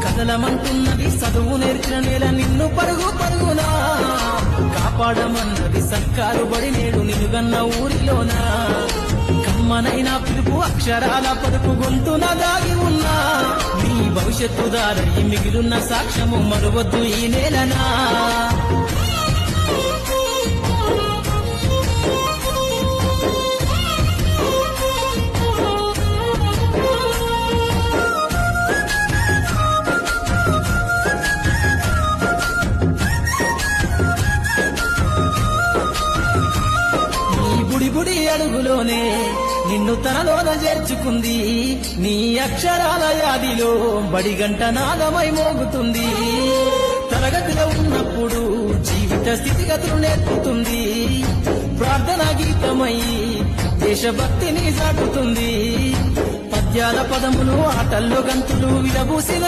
కదలమంటున్నది చదువు నేర్చిన నేల నిన్ను పరుగు పరుగునా కాపాడమన్నది సర్కారు బడి నేడు నిలుగన్న ఊరిలోనా కమ్మనైనా పిలుపు అక్షరాల పలుపు గొంతున దాగి ఉన్నా నీ భవిష్యత్తు దారి మిగిలిన సాక్ష్యము మరువద్దు ఈ నేలనా బుడి అడుగులోనే నిన్ను తనలోన చేర్చుకుంది నీ అక్షరాల యాదిలో బడిగంట నాదమై మోగుతుంది తరగతిలో ఉన్నప్పుడు జీవిత స్థితిగతులు నేర్పుతుంది ప్రార్థనా గీతమై దేశభక్తిని సాటుతుంది పద్యాల పదములు ఆటల్లో గంతులు విరబూసిన